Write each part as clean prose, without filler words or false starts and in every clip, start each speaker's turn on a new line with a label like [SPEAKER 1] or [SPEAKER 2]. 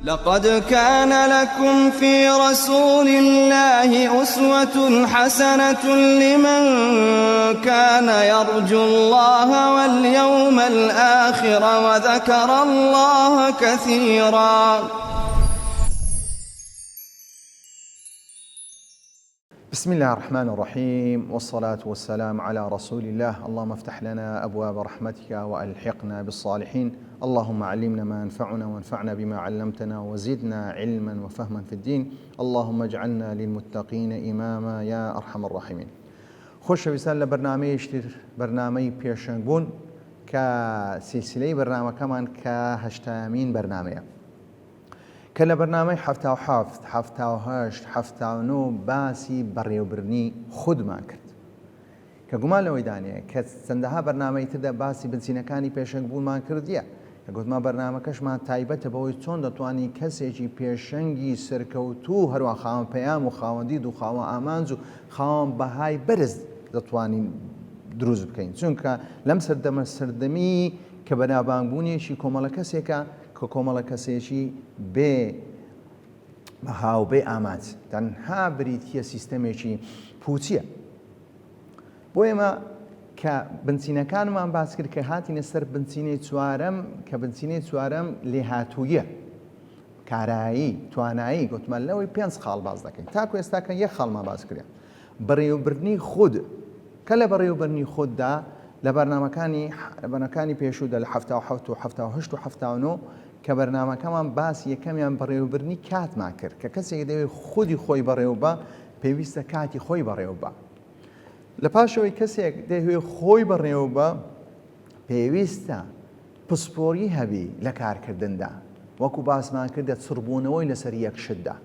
[SPEAKER 1] لقد كان لكم في رسول الله أسوة حسنة لمن كان يرجو الله واليوم الآخر وذكر الله كثيرا.
[SPEAKER 2] بسم الله الرحمن الرحيم، والصلاة والسلام على رسول الله. اللهم افتح لنا أبواب رحمتك وألحقنا بالصالحين. اللهم علمنا ما ينفعنا وانفعنا بما علمتنا وزدنا علما وفهما في الدين. اللهم اجعلنا للمتقين إماما يا أرحم الراحمين. خۆشەویستان لە بەرنامەیەشتر بەرنامەی پێشەنگبوون کە سیلسلەی بەرنامەکەمان کە هەشتامین بەرنامەیە کە لە بەرنامەی 77 78 79 باسی بەڕێوەبردنی خودمان کرد کە گومان لەوەی دانەیە کە چەندەها بەرنامەی تردا باسی بنچینەکانی پێشەنگبوونمان کردیە کە گوتمان بەرنامەکەشمان تایبەتە بەوەی چۆن دەتوانین کەسێکی پێشەنگی سەرکەوتوو هەروە خاوەن پەیام و خاوەندی و خاوەن ئامانج و خاوەن بەهای بەرز دەتوانین دروست بکەین، چونکە لەم سەردەمی کە بەناوبانگبوونێکی کۆمەڵە کەسێکە کە کۆمەڵە کەسێکی بێ بەها و بێ ئامانج تەنها بریتیە سیستەمێکی پوچیە. بۆ ئێمە کە بنچینەکانمان باس کرد کە هاتینە سەر بنچینەی چوارەم کە بنچینەی چوارەم لێهاتوویە، کارایی، توانایی. گوتمان لەوەی 5 خاڵ باز دەکەین، تاکو ئێستا کە یەک خاڵمان باز کردێن، بەڕێوەبردنی خود. کە لە بەڕێوەبردنی خوددا لە بەرنامەکانی پێشوودا لە 77 و 78 و 79 کە بەرنامەکەمان باسی یەکەمیان بەڕێوەبردنی کاتمان کرد کە کەسێک دەوێت خودی خۆی بەڕێوە بە پێویستە کاتی خۆی بەڕێوە بە. لە پاشەوەی کەسێک دەوێت خۆی بەڕێوە بە پێویستە پسپۆری هەبی لە کارکردندا، وەکو باسمان کردە چڕبوونەوەی لەسەر یەک شتدا،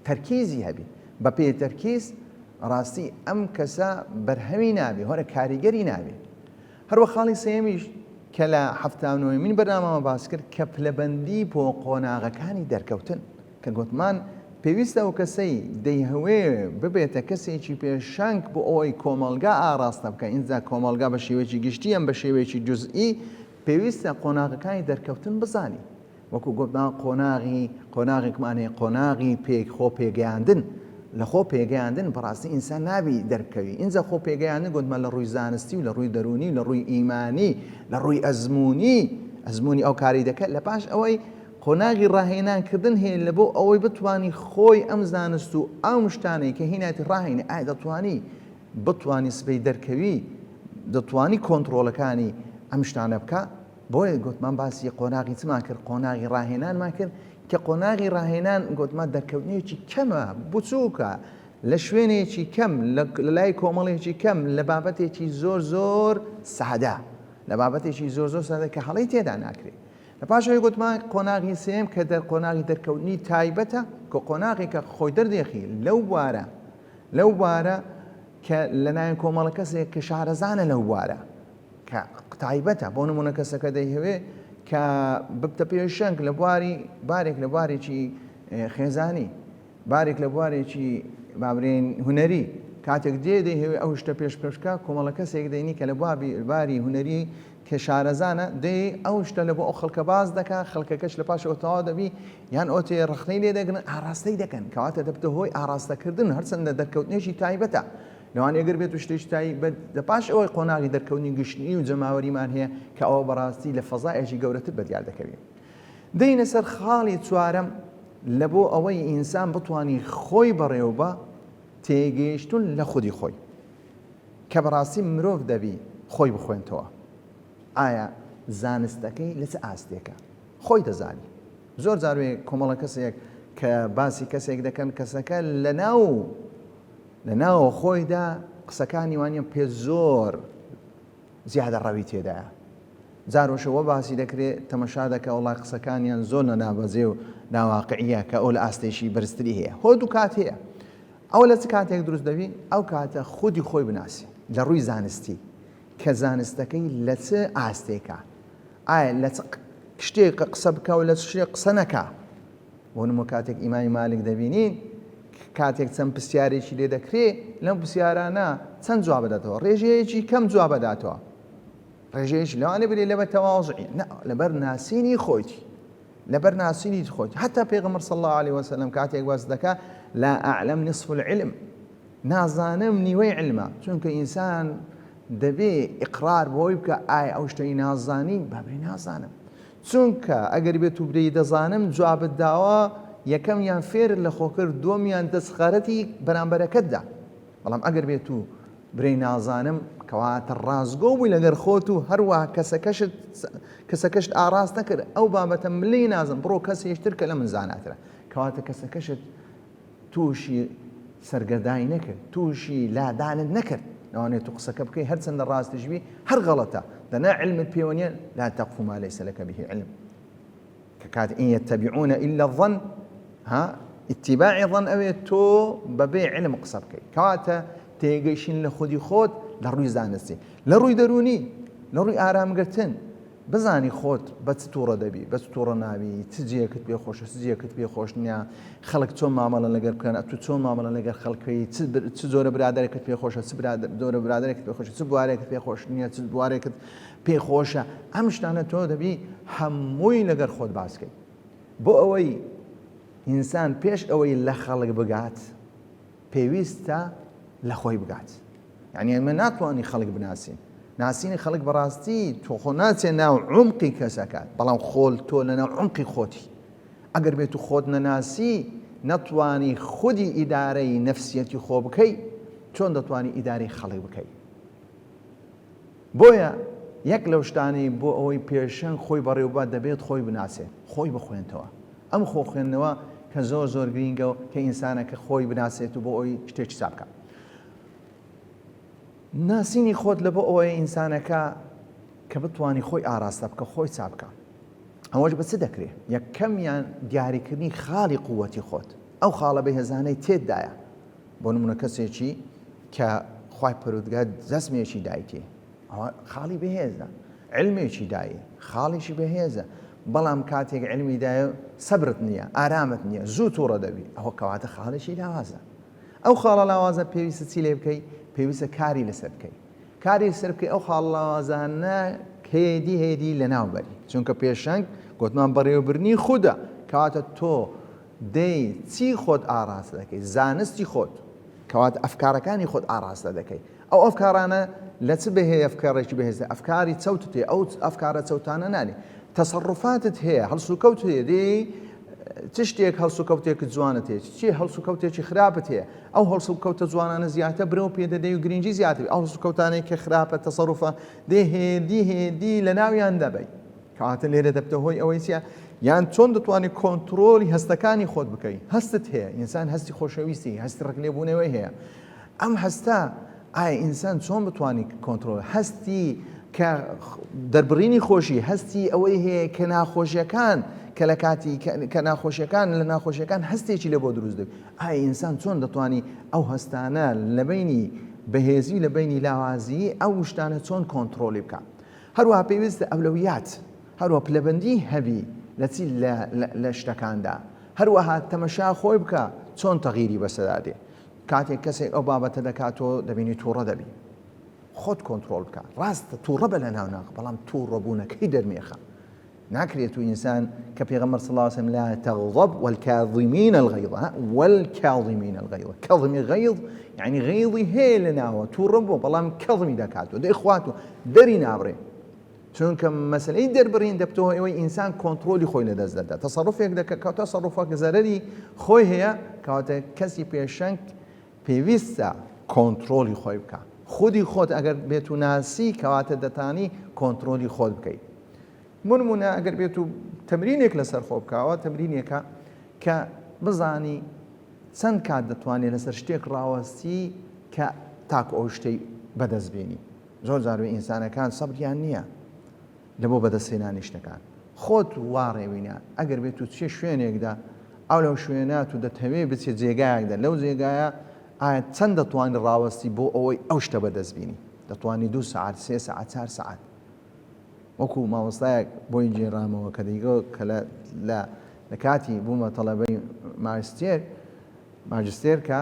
[SPEAKER 2] تەرکیزی هەبی. بە پێ تەرکیز ڕاستی ئەم کەسە بەرهەمی نابێ، هۆرە کاریگەری نابێ. هەروە خاڵی سێمیش کە لە 79مین بەرنامەمە باس کرد کە پلەبەندی بۆ قۆناغەکانی دەرکەوتن کە گوتمان پێویستە ئەو کەسەی دەیهەوێ ببێتە کەسێکی پێشەنگ بۆ ئەوەی کۆمەڵگا ئاڕاستە بکە. ئینجا کۆمەڵگا بە شێوەیەکی گشتی ئەم بە شێوەیەکی جوزئی پێویستە قۆناغەکانی دەرکەوتن بزانی، وەکو گوتمان قۆناغێکمان هەیە، قۆناغی خۆ پێگەیاندن. لە خۆ پێگەیاندن بەڕاستی ئینسان نابی دەربکەوی. ئینجا خۆ پێگەیاندن گوتمان لە ڕووی زانستی و لە ڕووی دەرونی، لە ڕووی ئیمانی، لە ڕووی ئەزمموی ئەو کاری دەکات. لە پاش ئەوەی قۆناغی ڕاهێنانکردن هەیە لە بۆ ئەوەی بتوانی خۆی ئەم زانست و ئەو شتانەی کە هیناتی ڕاهێنێ ئایا بتوانی سبەی دەرکەوی، دەتوانی کۆنتڕۆلەکانی ئەم شتانە بکە. بۆیە گوتمان باسی قۆناغی چمان کرد، قۆناغی ڕاهێنانمان کرد کە قۆناغی ڕاهێنان گوتمان دەرکەوتنێکی کەمە، بچووکە، لە شوێنێکی کەم، لە لای کۆمەڵێکی کەم، لە بابەتێکی زۆر سادە، لە بابەتێکی زۆر سادە کە هەڵی تێدا ناکرێت. لە پاشەوەی گوتمان قۆناغی سێم کە قۆناغی دەرکەوتنی تایبەتە کە قۆناغی کە خۆی دەردێخی لەو بوارە کە لە نایەن کۆمەڵە کەسێک کە شارەزانە لەو بوارە کە تایبەتە. بۆ نمونە کەسەکە دەیهەوێ کە ببتە پێشەنگ لە بارێک لە بوارێکی خێزانی، بارێک لە بوارێکی بابرێن هونەری، کاتێک دەیهەوێ ئەو شتە پێشکە کۆمەڵە کەسێک دەینی کە لە باری هونەری کە شارەزانە دەی ئەو شتە لە بۆ ئەو خەڵکە باز دەکات، خەڵکەکەش لە پاش ئەوتەوا دەبی یان ئۆتێ ڕخنەی لێ دەگرن، ئاراستەی دەکەن، کەواتە دەبتە هۆی ئاراستەکردن هەرچەندە دەرکەوتنێکی تایبەتە. لەوان ئەگەر بێت و شتێکی تایبەت لە پاش ئەوەی قۆناغی دەرکەوتنی گشتنی و جەماوەریمان هەیە کە ئەوە بەڕاستی لە فەزایەکی گەورەتر بەدیار دەکەوێت. دەینە سەر خاڵی چوارەم لە بۆ ئەوەی ئینسان بتوانی خۆی بەڕێوە بە تێگەیشتن لە خودی خۆی کە بەڕاستی مرۆڤ دەبی خۆی بخوێنتەوە. ئایا زانستەکەی لە چه ئاستێکە؟ خۆی دەزانی. زۆر جاروێ کۆمەڵە کەسێک کە باسی کەسێک دەکەن، کەسەکە لە ناو خۆیدا قسەکانی وانە پێ زۆر زیادە ڕەوی تێدایە. جارۆشەوە باسی دەکرێت تەمەشا دەکە وڵای قسەکانیان زۆر نەنابەجێ و ناواقعیە کە ئەو لە ئاستێشی بەرزتری هەیە. هۆ دوو کات هەیە. ئەو لە چ کاتێک دروست دەبی؟ ئەو کاتە خودی خۆی بناسی لە ڕووی زانستی کە زانستەکەی لە چ ئاستێکە، ئایا لە شتێک قسە بکە و لە شتێک قسە نەکە. بۆ نمونە کاتێک ئیمامی مالک دەبینین کاتێک چەند پرسیارێکی لێ دەکرێت لەم پرسیارانە چەند جواب بداتەوە، ڕێژەیەکی کەم جواب بداتەوە، ڕێژەیەکی لەوانێ بێت لەبەر تەواضعی، لەبەر ناسینی خۆیتی. لەبەر ناسینی خۆت. حتا پێغەمبەر صلی الله عليه وسلم کاتێک باس دەکات لا أعلم نصف العلم، نازانم نیوەی علمە، چونکە ئینسان دەبێ ئیقرار بۆی بکە ئایا ئەو شتەی نازانی بابێ نازانم، چونکە ئەگەر بێت و برەی دەزانم جوابت داوە یەکەمیان فێر لە خۆکرد، دووەمیان دەستخەرەتی بەرامبەرەکەتدا. بەڵام ئەگەر بێت و برەی نازانم کەواتە ڕازگۆ بووی لەگەر خۆت و هەروەها کەسەکەشت ئاراست نەکرد ئەو بابەتە ملەی نازم بڕۆ کەس هێشتر کە لە من زاناترە، کەواتە کەسەکەشت تووشی سەرگەردانی نەکرد، تووشی لادانت نەکرد، ئەوانێت تو قسەکە بکەی هەرچەندە ڕاستیشبی هەر غەڵەتە دەنا علمت پێوە نیە لا تەقف ما ليس لك به علم، کە کات ئین یتەبعون إلا الظن، اتباعی ظن ئەوێت تۆ بەبێ علم قسە بکەیت، کەواتە تێگەیشتن لە خودی خۆت لە ڕووی زانستی، لە ڕووی دەرونی، لە ڕووی ئارامگرتن، بزانی خۆت بە چ تووڕە دەبی، بە چ تووڕە نابی، چ جێیەکت پێ خۆشە، چ جێیەکت پێ خۆش نییە، خەڵک چۆن مامەڵە لەگەر بکەن، تو چۆن مامەڵە لەگەر خەڵکەی، چ جۆرە برادێکت پێ خۆشە، چ جۆرە برادێکت پێ خۆشە، چ بوارێکت پێ خۆش نییە، چ بوارێکت پێ خۆشە، ئەم شتانە تۆ دەبی هەمووی لەگەر خۆت باسکەی. بۆ ئەوەی ئینسان پێش ئەوەی لە خەڵک بگات پێویستە لە خۆی بگات. یعنی ئەمە ناتوانانی خەڵک بناسین، ناسینی خەڵک بەڕاستی تۆ خۆ ناچێ ناو عومقی کەسەکەات، بەڵام خۆل تۆ لە ناو عومقی خۆتی. ئەگەر بێت و خۆت نەناسی نەتوانی خودی ئیدارەی نەفسیەتی خۆ بکەی، چۆن دەتوانی ئیدارەی خەڵک بکەی؟ بۆیە یەک لەو شتانەی بۆ ئەوەی پێشەنگ خۆی بەڕێوەبات دەبێت خۆی بناسێت، خۆی بخوێنتەوە. ئەم خۆ خوێندنەوە کە زۆر گرینگە و کە ئینسانەکە خۆی بناسێت و بۆ ئەوی شتێکی چاک بکات. ناسینی خۆت لە بۆ ئەوەیە ئینسانەکە کە بتوانی خۆی ئاراستە بکە، خۆی چاک بکە. ئەوەش بە چ دەکرێت؟ یەکەمیان دیاریکردنی خاڵی قووەتی خۆت، ئەو خاڵە بەهێزانەی تێدایە. بۆ نمونە کەسێکی کە خوای پەروەردگار جەسمێکی دایتێ، ئەوە خاڵی بەهێزە، علمێکی دایە، خاڵێکی بەهێزە، بەڵام کاتێک علمی دایە سەبرت نییە، ئارامت نییە، زوو تووڕە دەبی، ئەوە کەواتە خاڵێکی لاوازە. ئەو خاڵە لاوازە پێویستە چی لێ بکەی؟ پێویستە کاری لەسەر بکەی، کاری لەسەر بکەی ئەو خاڵ لاوازانە هێدی لە ناوبەری، چونکە پێشەنگ گوتمان بەڕێوەبرنی خودە، کەواتە تۆ دەی چی خۆت ئاراستە دەکەی؟ زانستی خۆت، کەواتە ئەفکارەکانی خۆت ئاراستە دەکەی. ئەو ئەفکارانە لە چ بەهەیە؟ ئەفکارێکی بەهێزە، ئەفکاری چەوتت هەیە، ئەو ئەفکارە چەوتانە نانی، تەسەڕوفاتت هەیە، هەڵسوکەوت هەیە، دەی چ شتێک هەڵسوکەوتێکی جوانت هەیە، چی هەڵسوکەوتێکی خراپت هەیە، ئەو هەڵسوکەوتە جوانانە زیاتر برەو پێ دەدەی و گرنگی زیاتر، ئەو هەڵسوکەوتانەی کە خراپە تەسەڕوفە دەی هێدی لە ناویان دەبەی، کەواتە لێرە دەبتە هۆی ئەوەی چیە؟ یان چۆن دەتوانێت کۆنتڕۆلی هەستەکانی خۆت بکەیت؟ هەستت هەیە، ئینسان هەستی خۆشەویستی، هەستی ڕکلێبوونەوەی هەیە. ئەم هەستە ئایا ئینسان چۆن بتوانێت کۆنتڕۆل؟ هەستی کە دەربڕینی خۆشی، هەستی ئەوەی هەیە کە ناخۆشیەکان کە لە کاتی کە ناخۆشیەکان هەستێکی لە بۆ دروست دەبێت. ئایا ئینسان چۆن دەتوانی ئەو هەستانە لە بینی بەهێزی لە بینی لاوازی ئەو شتانە چۆن کۆنتڕۆلی بکات؟ هەروەها پێویستە ئەولەویات، هەروەها پلەبەندی هەبی لە چی لە شتەکاندا، هەروەها تەمەشا خۆی بکە چۆن تەغیری بەسەدادێ. کاتێک کەسێک ئەو بابەتە دەکاتەوە دەبینی تووڕە دەبی، خۆت کۆنتڕۆل بکە. ڕاستە تووڕە بە لە ناوناق، بەڵام تووڕەبوونەکەی دەرمێخە. ناکرێت و ئینسان کە پێغەمبەر صلی الله علیه وسلم لا تغضب والكاظمين الغيظ والكاظمين الغيظ، كظمی غیظ یعنی غیظی هەیە لە ناوە، تووڕە بووە بەڵام کەظمی دەکاتەوە، دەیخواتەوە دەری نابڕێ، چونکە مەسلەی دەربڕین دەبتەوە ئەوەی ئینسان کۆنتڕۆلی خۆی لەدەست دەدا، تەسەڕوفێک دەکات کە تەسەڕوفەکە زەرەری خۆی هەیە، کەواتە کەسی پێشەنگ پێویستە کۆنتڕۆلی خۆی بکە. خودی خۆت ئەگەر بێت و ناسی کەواتە دەتانی کۆنتڕۆلی خۆت بکەیت. نمونە ئەگەر بێت و تەمرینێک لەسەر خۆ بکەوە، تەمرینێکە کە بزانی چەند کات دەتوانێت لەسەر شتێک ڕاوەستی کە تاکو ئەو شتەی بەدەستبێنی. زۆر جاروی ئینسانەکان سەبریان نییە لە بۆ بەدەستهێنانی شتەکان. خۆت واڕێوینە ئەگەر بێت و چێ شوێنێکدا ئەو لەو شوێنات و دەتەوێت بچێت جێگایەکدا، لەو جێگایە ئایا چەند دەتوانێت ڕاوەستی بۆ ئەوەی ئەو شتە بەدەستبێنی؟ دەتوانێت 2 ساعت 3 ساعت 4 ساعت. وەکو مامۆستایەک بۆی جێڕامەوە کە دەیگۆ کە لە کاتی بوومە تەڵەبەی ماجستێر کە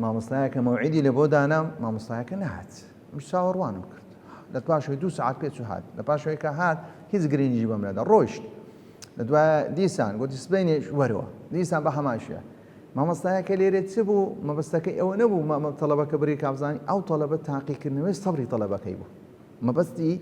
[SPEAKER 2] مامۆستایەکە مەوعیدی لە بۆ دانام، مامۆستایەکە نەهات، مش چاوەڕوانم کرد، لە پاشەوەی 2 ساعت پێچ و هات، لە پاشەوەی کە هات هیچ گرنگی بەم نەدا، ڕۆیشت. لە دوای دیسان گوتی سبەینێ وەرەوە دیسان بە هەماشیە مامۆستایەکە لێرێت چ بوو مەبەستەکەی ئەوە نەبوو تەڵەبەکە بری کابزانی ئەو تەڵەبە تاقیکردنەوەی سەبری تەڵەبەکەی بوو مەبەستی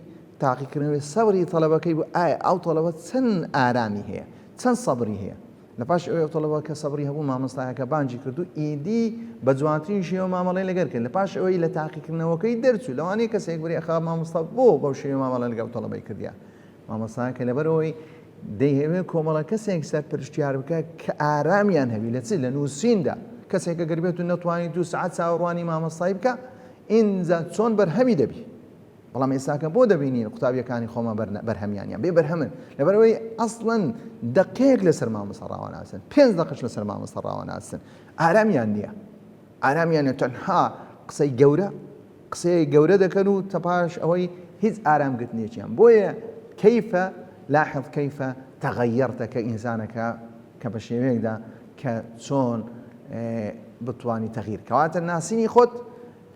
[SPEAKER 2] تاقیکردنەوەی سەبری تەڵەبەکەی بوو ئایا ئەو تەڵەبە چەند ئارامی هەیە چەند سەبری هەیە لە پاش ئەو تەڵەبە کە سەبری هەبوو مامۆستایەکە بانجی کردو ئیدی بە جوانترین شێوە مامەڵەی لەگەر کرد لە پاش ئەوەی لە تاقیکردنەوەکەی دەرچوو لەوانەیە کەسێک بری ئەخا مامۆستا بۆ بەو شێوە مامەڵە لەگەڵ تەڵەبەی کردیا مامۆستایەکە لەبەرەوەی دەیهەوێت کۆمەڵە کەسێک سەر پرشتیار بکە کە ئارامیان هەبی لە چ لە نووسیندا کەسێک ئەگەر بێت و نەتوانێت 2 سەعات چاوەڕوانی مامۆستایی بکە ئینجا چۆن بەرهەمی دەبی بەڵام ئێستاکە بۆ دەبینین قوتابیەکانی خۆمە بەرهەمیانیان بێ بەرهەمن لەبەرەوەی ئەسڵەن دقەیەک لەسەر مامۆستا ڕاوەناسن 5 دقەش لەسەر مامۆستا ڕاوەناسن ئارامیان نییە ئارامیانە تەنها قسەی گەورە دەکەن و تەپاش ئەوەی هیچ ئارامگرتنێکیان بۆیە کەیفە لاحظ كيف تغيرت كإنسانك كبشيويكدا كشون بتواني تغيير كوات الناسيني خود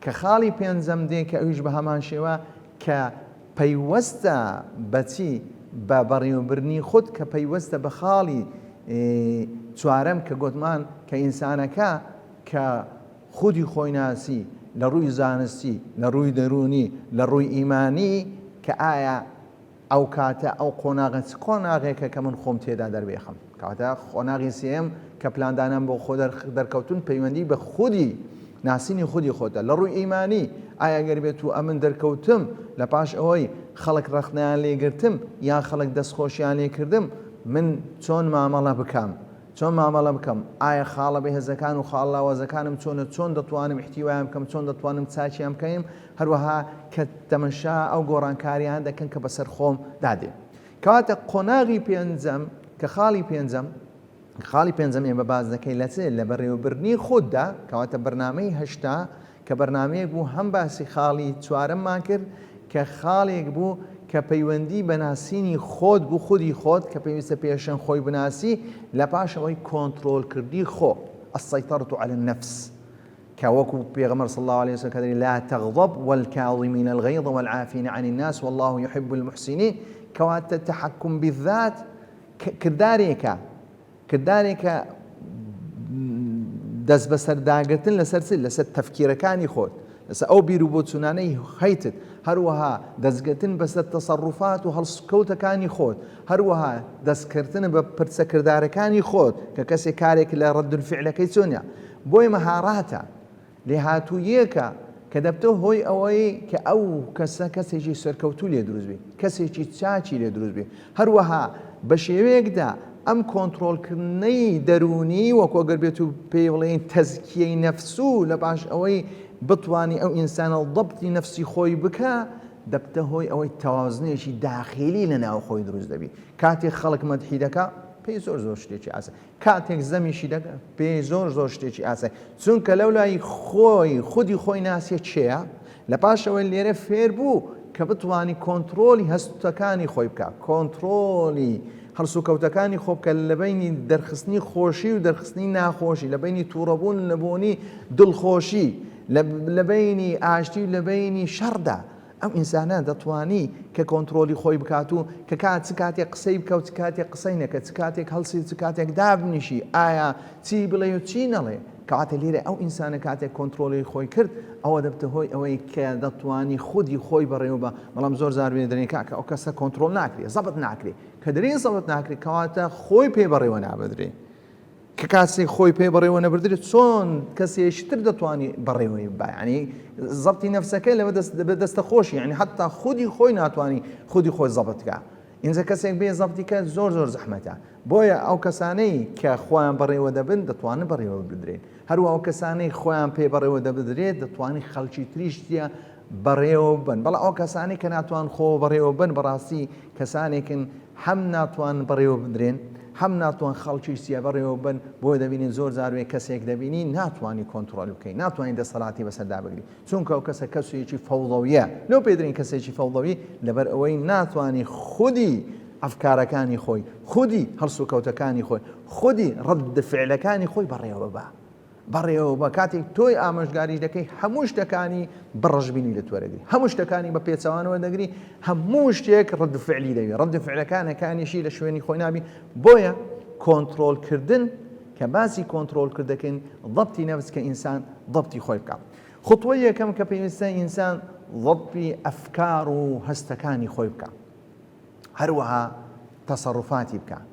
[SPEAKER 2] كخالي بينزم دي كأوج بهمان شوا كبيوستا بتي ببريو برني خود كبيوستا بخالي توارم كقدمان كإنسانك كخودي خويناسي لروي زانسي لروي دروني لروي إيماني كآية ئەو کاتە ئەو قۆناغێکە کە من خۆم تێدا دەربێخم کاتە خۆناغی سێم کە پلاندانم بۆ خۆ دەرکەوتون پەیوەندی بە خودی ناسینی خودی خۆتە لە ڕووی ئیمانی ئایا گەر بێت و ئەمن دەرکەوتم لە پاش ئەوەی خەڵک ڕەخنەیان لێگرتم یان خەڵک دەستخۆشیان لێکردم من چۆن مامەڵە بکەم ئایا خاڵە بەهێزەکان و خاڵاوەزەکانم چۆن دەتوانم احتیوایم بکەم چۆن دەتوانم چاچیان بکەیم هەروەها کە تەمەشا ئەو گۆڕانکاریان دەکەن کە بەسەر خۆم دادێ کەواتە قۆناغی پێنجەم کە خاڵی پێنجەم ئێمە باز دەکەی لە چ لە بەڕێوەبردنی خۆتدا کەواتە بەرنامەی 8 کە بەرنامەیەک بوو هەم باسی خاڵی چوارەممان کرد کە خاڵێک بوو کە پەیوەندی بە ناسینی خۆت بوو خودی خۆت کە پێویستە پێشەن خۆی بناسی لە پاشەوەی کۆنتڕۆلکردی خۆ السيطرة على النفس كوكو بيغمر صلى الله عليه وسلم كذلك لا تغضب والكاظمين الغيظ والعافين عن الناس والله يحب المحسنين كوات التحكم بالذات كرداريك دەست بەسەر داگرتن لەسەر تەفکیرەکانی خۆت لەسەر ئەو بیر و بۆچوونانەی هەیتت هەروەها دەستگرتن بەسەر تەسەڕوفات و هەڵسکەوتەکانی خۆت هەروەها دەستکردن بە پرسەکردارەکانی خۆت کە کەسێک کارێک لە ڕەدولفعلەکەی چۆنیە بۆی مەهاراتە لێهاتوویەکە کە دەبتە هۆی ئەوەی کە ئەو کەسێکی سەرکەوتوو لێ دروست بێ کەسێکی چاچی لێ دروست بێ هەروەها بە شێوەیەکدا ئەم کۆنتڕۆلکردنەی دەرونی وەکو ئەگەر بێت و پێی بڵێن تەزکیەی نەفسوو لە پاش ئەوەی بتوانی ئەو ئینسانە ضەبتی نەفسی خۆی بکە دەبتە هۆی ئەوەی تەوازنێکی داخیلی لە ناو خۆی دروست دەبی کاتێک خەڵک مەدحی دەکا پێی زۆر شتێکی ئاسە کاتێک زەمیشی دەکە پێی زۆر شتێکی ئاسە چونکە لەو لای خودی خۆی ناسیە چێە لە پاشەوەی لێرە فێر بوو کە بتوانی کۆنتڕۆلی هەستوتەکانی خۆی بکە کۆنتڕۆلی هەڵسوکەوتەکانی خۆ بکە لە بینی دەرخستنی خۆشی و دەرخستنی ناخۆشی لە بینی تووڕەبوون لە بوونی دڵخۆشی لە بینی ئاشتی و لە بینی شەڕدا ئەم ئینسانە دەتوانی کە کۆنتڕۆلی خۆی بکات و کە چ کاتێک قسەی بکە و چ کاتێک قسەی نەکە چ کاتێک هەڵسی چ کاتێک دابنیشی ئایا چی بڵێ و چی نەڵێ کەواتە لێرە ئەو ئینسانە کاتێک کۆنتڕۆلی خۆی کرد ئەوە دەبتە هۆی ئەوەی کە دەتوانی خودی خۆی بەڕێوە بە بەڵام زۆر زار بێ دەرێن کاکە ئەو کەسە کۆنتڕۆل ناکرێ زەبط ناکرێ کە دەرێن زەبط ناکرێ کەواتە خۆی پێ بەڕێوە نابدرێ کە کاتێک خۆی پێ بەڕێوە نەبردرێت چۆن کەسێشتر دەتوانی بەڕێوەی بە ینی زەبطی نەفسەکەی لەوە دەستە خۆشی ینی حتا خودی خۆی ناتوانی خودی خۆی زەبطکە ئینجا کەسێک بێ زەبطیکە زۆر زەحمەتە بۆیە ئەو کەسانەی کە خۆیان بەڕێوە دەبن دەتوانن بەڕێوە بدرێن هەروە ئەو کەسانەی خۆیان پێ بەڕێوە دەبدرێت دەتوانی خەڵکی تریشتە بەڕێوە بن بەڵام ئەو کەسانی کە ناتوان خۆ بەڕێوە بن بەڕاستی کەسانێکن هەم ناتوان بەڕێوە بدرێن هەم ناتوان خەڵکی سیە بەڕێوە بن بۆ دەبینین زۆر زاروێ کەسێک دەبینی ناتوانانی کۆنتڕۆل بکەین ناتوانین دەسەڵاتی بەسەردا بگری چونکە ئەو کەسە کەسێکی فەوضەویە لەو پێدرین کەسێکی فەوضەوی لەبەر ئەوەی ناتوانانی خودی ئەفکارەکانی خۆی خودی هەڵسوکەوتەکانی خۆی خودی ڕەد فعلەکانی خۆی بەڕێوە بە بەڕێوە بە کاتێک تۆی ئامۆژگاری دەکەی هەموو شتەکانی بڕژبینی لە توەرەگری هەموو شتەکانی بە پێچەوانەوە دەگری هەموو شتێک ڕەدفعلی دەوێت ڕەدفعلەکانەکانیشی لە شوێنی خۆی نابی بۆیە کۆنتڕۆلکردن کە باسی کۆنتڕۆلکردەکەن ضەبتی نەفس کە ئینسان ضەبتی خۆی بکات خطوەی یەکەم کە پێویستە ئینسان ضەبتی ئەفکار و هەستەکانی خۆی بکات هەروەها تەسەڕوفاتی بکات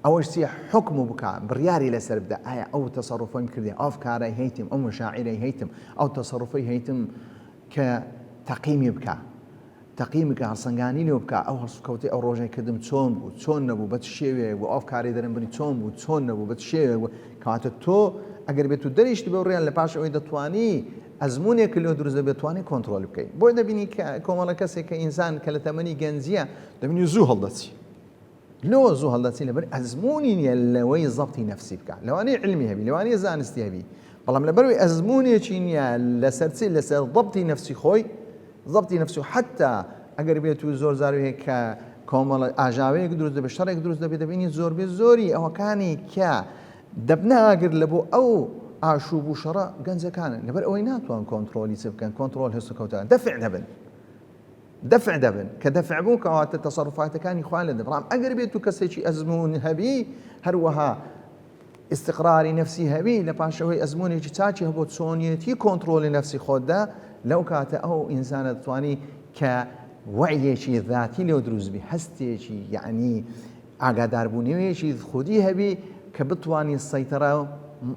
[SPEAKER 2] ئەوەش چیە حکم بکە بڕیاری لەسەر بدە ئایا ئەو تەسەڕوفەم کردی ئەو ئەفکارەی هەیتم ئەو مەشاعیرەی هەیتم ئەو تەسەڕوفەی هەیتم کە تەقیمی بکە تەقیمکە هەڵسەنگانی لێ بکە ئەو هەڵسوکەوتی ئەو ڕۆژەی کردم چۆن بوو چۆن نەبوو بە چ شێوەیەک بوو ئەو کاری دەرم بنی چۆن بوو چۆن نەبوو بە چ شێوەیەک بوو کەواتە تۆ ئەگەر بێت و دەریشت بە ڕێیان لە پاش ئەوەی دەتوانی ئەزمونێک لێ دروست دەبێت توانێت کۆنتڕۆل بکەیت بۆی دەبینی کە کۆمەڵە کەسێک کە ئینسان کە لە تەمەنی گەنجیە دەبینی زوو هەڵدەچی لۆ زوو هەڵدەچی لەبەر ئەزمونی نیە لەوەی ضەبتی نەفسی بکە لەوانەیە علمی هەبی لەوانەیە زانستی هەبی بەڵام لەبەرەوەی ئەزمونێکی نییە لەسەر چی لەسەر ضەبتی نەفسی خۆی ضەبتی نەفسی و حتا ئەگەر بێت و زۆر زاروێک کە کۆمەڵە ئاژاوەیەک دروست دەبێت شەڕێک دروست دەبێت دەبینی زۆربێ زۆری ئەوەکانی کە دەبناگر لە بۆ ئەو ئاشوب و شەڕە گەنجەکانن لەبەر ئەوەی ناتوان کۆنتڕۆلی چ بکەن کۆنتڕۆل هەست و کەوتان دەفع دەبن کە دەفع بوو کەواتە تەسەڕوفاتەکانی خوا لە دەبڕام ئەگەر بێت و کەسێکی ئەزمون هەبی هەروەها استقراری نفسی هەبی لە پاشەوەی ئەزمونێکی چاچی هەبوو چۆنیەتی کۆنتڕۆلی نفسی خۆتدا لەو کاتە ئەو ئینسانە دەتوانی کە وعیێکی ذاتی لێو دروستبی هەستێکی یعنی ئاگاداربوونەوەیەکی خودی هەبی کە بتوانی سەیتەرە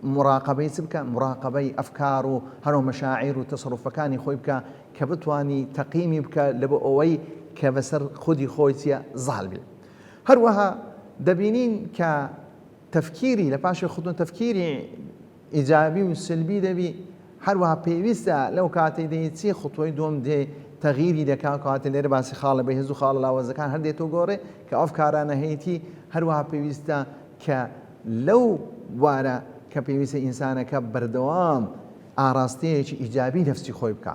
[SPEAKER 2] مراقبەی چ بکە مراقبەی ئەفکار و هەرو مەشاعیر و تەسەڕوفەکانی خۆی بکە کە بتوانی تەقیمی بکە لە بۆ ئەوەی کە بەسەر خودی خۆی چیە زاڵ بێت هەروەها دەبینین کە تفکیری لە پاشی خودون تفکیری ئیجابی و سلبی دەبی هەروەها پێویستە لەو کاتەی دەیت چی خوتوەی دوم دێ تەغییری دەکا کاتە لێرە باسی خاڵە بەهێز و خاڵە لاوەزەکان هەردێتەوە گۆڕێ کە ئەو کارانە هەیەی هەروەها پێویستە کە لەو وارە کە پێویستە ئینسانەکە بەردەوام ئاراستەیەکی ئیجابی نەفسی خۆی بکە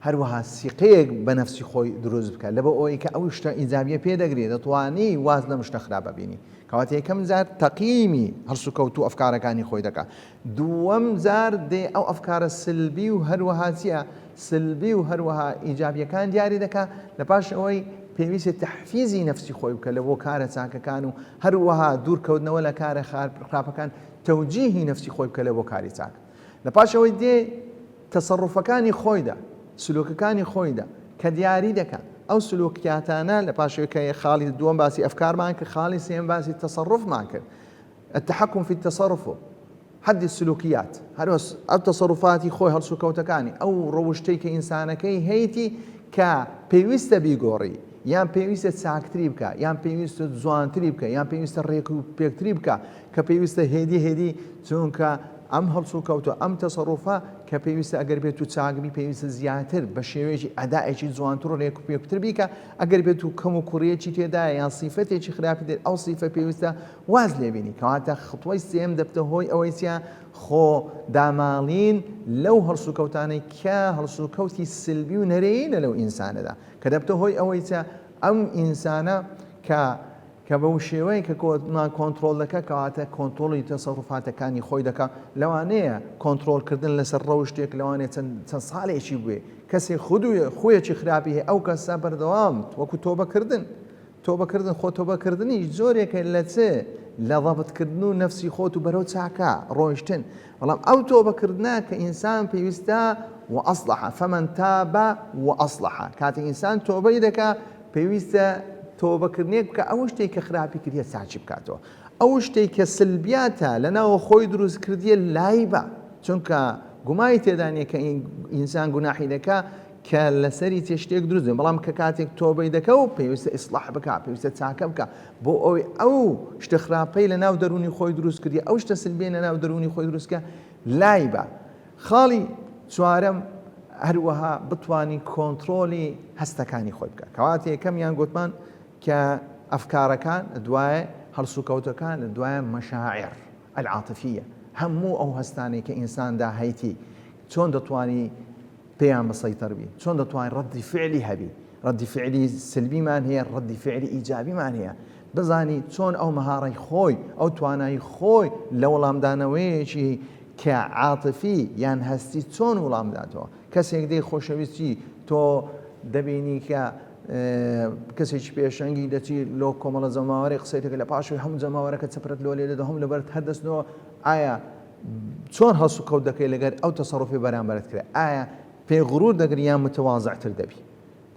[SPEAKER 2] هەروەها سیقەیەک بە نەفسی خۆی دروست بکە لە بۆ ئەوەی کە ئەو شتە ئیجابیە پێدەگرێت دەتوانی واز لەم شتە خراپە بینی کەواتە یەکەم جار تەقییمی هەڵسوکەوت و ئەفکارەکانی خۆی دەکات دووەم جار دێ ئەو ئەفکارە سلبی و هەروەها چیە سلبی و هەروەها ئیجابیەکان دیاری دەکات لە پاش ئەوەی پێویستە تەحفیزی نەفسی خۆی بکە لە بۆ کارە چاکەکان و هەروەها دوورکەوتنەوە لە کارە خراپەکان تەوجیهی نەفسی خۆی بکە لە بۆ کاری چاک لە پاش ئەوەی دێ تەسەڕوفەکانی خۆیدا سلوکەکانی خۆیدا کە دیاری دەکات ئەو سلوکیاتانە لە پاشەوەی خاڵی دووەم باسی ئەفکارمان کرد خاڵی سێم باسی تەسەڕوفمان کرد التحكم في التصرف حد السلوكيات هەروە ئەو تەسەڕوفاتی خۆی هەڵسوکەوتەکانی ئەو ڕەوشتەی کە ئینسانەکەی هەیەی کە پێویستە بیگۆڕی یان پێویستە چاکتری بکە یان پێویستە جوانتری بکە یان پێویستە ڕێک و پێکتری بکە کە پێویستە هێدی چونکە ئەم هەڵسوکەوتە ئەم تەسەڕوفە کە پێویستە ئەگەر بێت و چاکبی پێویستە زیاتر بە شێوەیەکی ئەدائێکی جوانتر و ڕێک و پێکتر بیکە ئەگەر بێت و کەم و کوڕیەکی تێدایە یان سیفەتێکی خراپی دێت ئەو سیفە پێویستە واز لێبینی کەواتە خطوەی سێم دەبتە هۆی ئەوەی چیە خۆ داماڵین لەو هەڵسوکەوتانەی کە هەڵسوکەوتی سلبی و نەرێینە لەو ئینسانەدا کە دەبتە هۆی ئەوەی چیە ئەم ئینسانە کە بەو شێوەیە کە کۆمان کۆنتڕۆل دەکە کەواتە کۆنتڕۆڵی تەسەڕوفاتەکانی خۆی دەکە لەوانەیە کۆنتڕۆلکردن لەسەر ڕەوشتێک لەوانەیە چەند ساڵێکی بوێ کەسێک خۆیەکی خراپی هەیە ئەو کەسە بەردەوام وەکو تۆبەکردن خۆ تۆبەکردنی زۆرێکە لە چێ لە ضەبتکردن و نەفسی خۆت و بەرەو چاکە ڕۆیشتن بەڵام ئەو تۆبەکردنە کە ئینسان پێویستە وأصلح فمن تاب وأصلح کاتێک ئینسان تۆبەی دەکا پێویستە تۆبەکردنێک بکە ئەو شتێک کە خراپی کردیە چاچی بکاتەوە ئەو شتێک کە سلبیاتە لەناوە خۆی دروست کردیە لای بە چونکە گومای تێدانێ کە ئینسان گوناحی دەکا کە لەسەری تێ شتێک دروست بەڵام کە کاتێک تۆبەی دەکە و پێویستە ئیسلاح بکە پێویستە چاکە بکە بۆ ئەوەی ئەو شتە خراپەی لەناو دەرونی خۆی دروست کردی ئەو شتە سلبیە لەناو دەرونی خۆی دروستکە لای بە خاڵی چوارەم هەروەها بتوانی کۆنتڕۆلی هەستەکانی خۆی بکە کەواتە یەکەمیان گوتمان کە ئەفکارەکان دوایە هەڵسوکەوتەکان لە دوایە مەشاعیر العاتفیە هەموو ئەو هەستانەی کە ئینساندا هەیەی چۆن دەتوانی پێیان بەسەیتەر بی چۆن دەتوانین ڕەدی فعلی هەبی ڕەدی فعلی سلبیمان هەیە ڕەدی فعلی ئیجابیمان هەیە بزانی چۆن ئەو مەهارەی خۆی ئەو توانایی خۆی لە وەڵامدانەوەیەکی کە عاتفی یان هەستی چۆن وەڵام داتەوە. کەسێک دەی خۆشەویستی تۆ دەبینی کە کەسێکی پێشەنگی دەچی لۆ کۆمەڵە جەماوەری قسەی دەکەی لە پاشوی هەموو جەماوەرەکە چەپرەت لۆ لێ دەدەم لەبەر هەردەستنەوە ئایا چۆن هەسوو کەوت دەکەی لەگەر ئەو تەسەڕوفی بەرامبەرت کرد ئایا پێ غرور دەگری یان متواضعتر دەبی.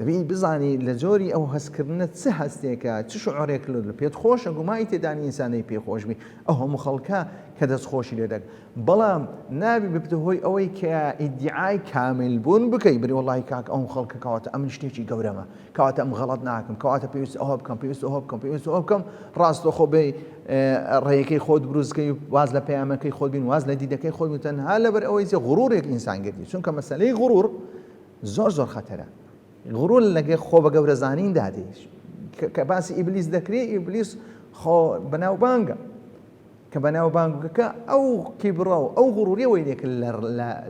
[SPEAKER 2] دەبی بزانی لە جۆری ئەو هەستکردنت چ هەستێکە چ شعورێک لە پێت خۆشە گومای تێدانی ئینسانەی پێخۆشبی ئەو هەموو خەڵکە کە دەستخۆشی لێ دەک بەڵام نابی ببتە هۆی ئەوەی کە ئیدعای کامل بوون بکەی بری وەڵی کاک ئەو خەڵکە کەواتە ئەم شتێکی گەورەمە کەواتە ئەم غەڵەت ناکەم کەواتە پێویست ئەوە بکەم پێویست ئەوە بکەم پێویست ئەوە بکەم ڕاستەخۆ بێ ڕێیەکەی خۆت بروزکەی واز لە پەیامەکەی خۆت بین واز لە دیدەکەی خۆت بوو تەنها لەبەر ئەوەی غرورێک ئینسان گرتی چونکە مەسەلەی غرور زۆر خەتەرە. غرور لەگە خۆ بە گەورەزانین دادێش کە باسی ئیبلیس دەکرێت ئیبلیس خۆ بەناوبانگە کە بەناوبانگەکە ئەو کیبڕە و ئەو غروریەوەی لێک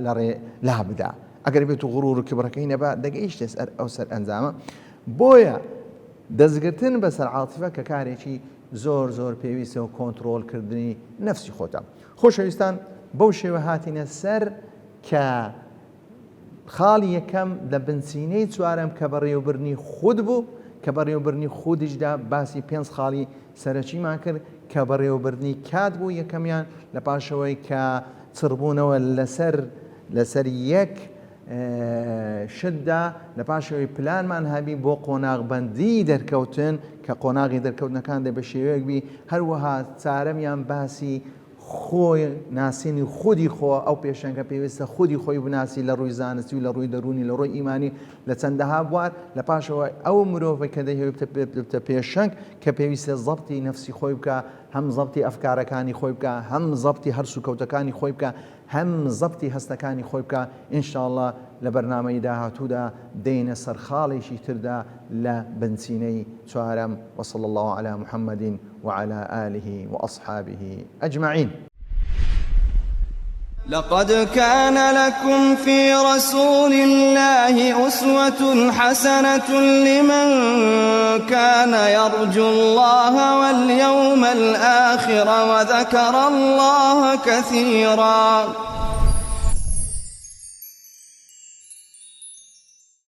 [SPEAKER 2] لە ڕێ لا بدا ئەگەر بێت و غرور و کیبڕەکەی نەبا دەگەیشتە ئەو سەر ئەنجامە. بۆیە دەستگرتن بەسەر عاتیفە کە کارێکی زۆر پێویستە و کۆنتڕۆڵکردنی نەفسی خۆتە. خۆشەویستان بەو شێوە هاتینە سەر کە خاڵی یەکەم لە بنچینەی چوارەم کە بەڕێوەبرنی خود بوو کە بەڕێوەبرنی خودیشدا باسی 5 خاڵی سەرەکیمان کرد کە بەڕێوەبرنی کات بوو یەکەمیان لە پاشەوەی کە چڕبوونەوە لەسەر یەک شتدا لە پاشەوەی پلانمان هەبی بۆ قۆناغبەندی دەرکەوتن کە قۆناغی دەرکەوتنەکان دە بە شێوەیەک بی هەروەها چارەمیان باسی خۆی ناسینی خودی خۆ ئەو پێشەنگە پێویستە خودی خۆی بناسی لە ڕووی زانستی و لە ڕووی دەرونی لە ڕووی ئیمانی لە چەندەها بوار لە پاشەوە ئەو مرۆڤ کە دەهێوێتە پێشەنگ کە پێویستە زەبتی نەفسی خۆی بکە هەم زەبتی ئەفکارەکانی خۆی بکە هەم زەبتی هەرسوکەوتەکانی خۆی بکە هەم زەبتی هەستەکانی خۆی بکە ئینشاءڵڵا لە بەرنامەی داهاتوودا دێنە سەر خاڵێکی تردا لە بنچینەی چوارەم وصلى الله على محمد وعلى آله وأصحابه أجمعين.
[SPEAKER 1] لقد كان لكم في رسول الله أسوة حسنة لمن كان يرجو الله واليوم الآخر وذكر الله كثيرا.